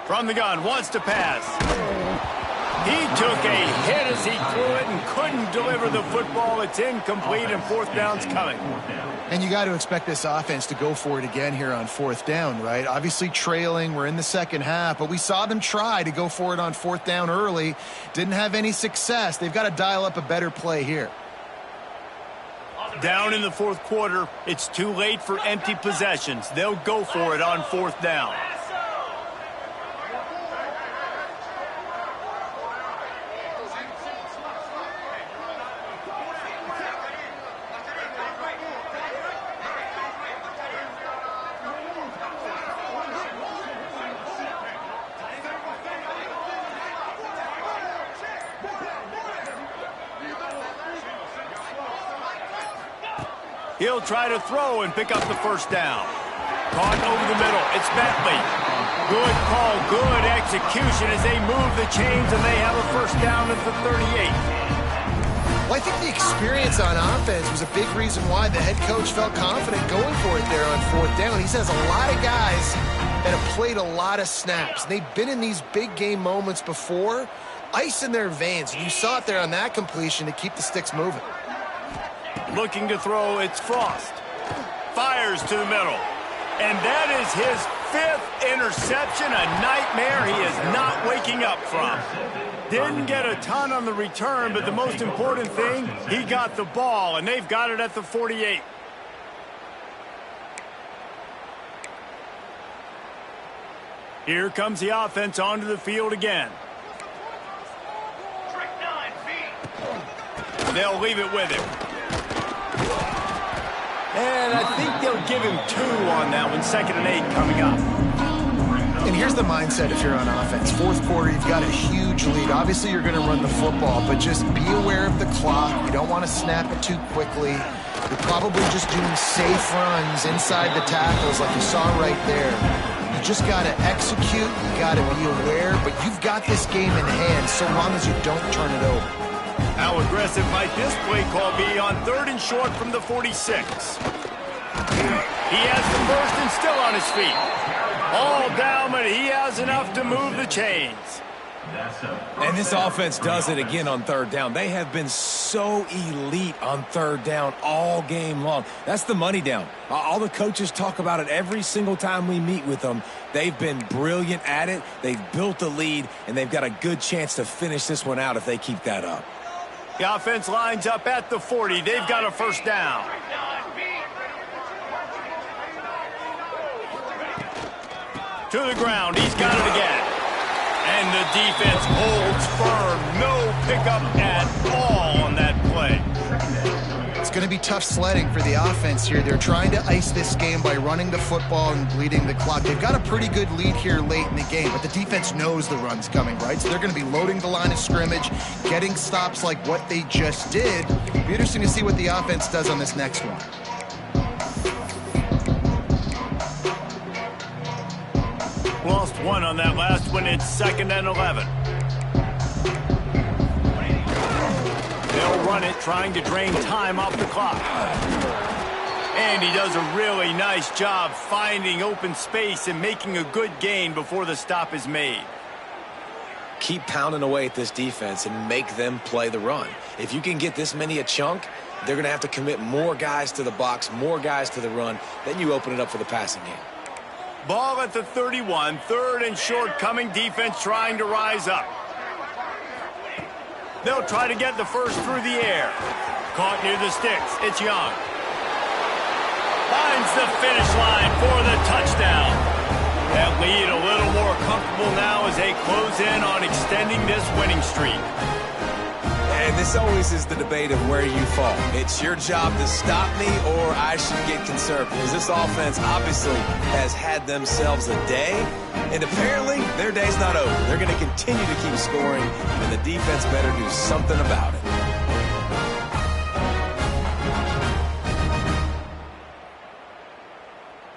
From the gun, wants to pass. He took a hit as he threw it and couldn't deliver the football. It's incomplete, and fourth down's coming. And you got to expect this offense to go for it again here on fourth down, right? Obviously trailing, we're in the second half, but we saw them try to go for it on fourth down early. Didn't have any success. They've got to dial up a better play here. Down in the fourth quarter, it's too late for empty possessions. They'll go for it on fourth down. He'll try to throw and pick up the first down. Caught over the middle. It's Bentley. Good call, good execution as they move the chains, and they have a first down at the 38. Well, I think the experience on offense was a big reason why the head coach felt confident going for it there on fourth down. He says a lot of guys that have played a lot of snaps. They've been in these big game moments before, ice in their veins. And you saw it there on that completion to keep the sticks moving. Looking to throw, it's Frost. Fires to the middle. And that is his fifth interception, a nightmare he is not waking up from. Didn't get a ton on the return, but the most important thing, he got the ball, and they've got it at the 48. Here comes the offense onto the field again. They'll leave it with him. And I think they'll give him 2 on that one. 2nd and 8 coming up. And here's the mindset if you're on offense. Fourth quarter, you've got a huge lead. Obviously, you're going to run the football, but just be aware of the clock. You don't want to snap it too quickly. You're probably just doing safe runs inside the tackles like you saw right there. You just got to execute. You got to be aware, but you've got this game in hand so long as you don't turn it over. How aggressive might this play call be on 3rd and short from the 46? He has the first and still on his feet. All down, but he has enough to move the chains. And this offense does it again on 3rd down. They have been so elite on 3rd down all game long. That's the money down. All the coaches talk about it every single time we meet with them. They've been brilliant at it. They've built the lead, and they've got a good chance to finish this one out if they keep that up. The offense lines up at the 40. They've got a first down. To the ground. He's got it again. And the defense holds firm. No pickup at all on that play. It's going to be tough sledding for the offense here. They're trying to ice this game by running the football and bleeding the clock. They've got a pretty good lead here late in the game, but the defense knows the run's coming, right? So they're going to be loading the line of scrimmage, getting stops like what they just did. It'll be interesting to see what the offense does on this next one. Lost 1 on that last one. It's 2nd and 11. They'll run it, trying to drain time off the clock. And he does a really nice job finding open space and making a good gain before the stop is made. Keep pounding away at this defense and make them play the run. If you can get this many a chunk, they're going to have to commit more guys to the box, more guys to the run. Then you open it up for the passing game. Ball at the 31, third and short coming, defense trying to rise up. They'll try to get the first through the air. Caught near the sticks, it's Young. Finds the finish line for the touchdown. That lead a little more comfortable now as they close in on extending this winning streak. And this always is the debate of where you fall. It's your job to stop me or I should get conservative. Because this offense obviously has had themselves a day. And apparently their day's not over. They're going to continue to keep scoring. And the defense better do something about it.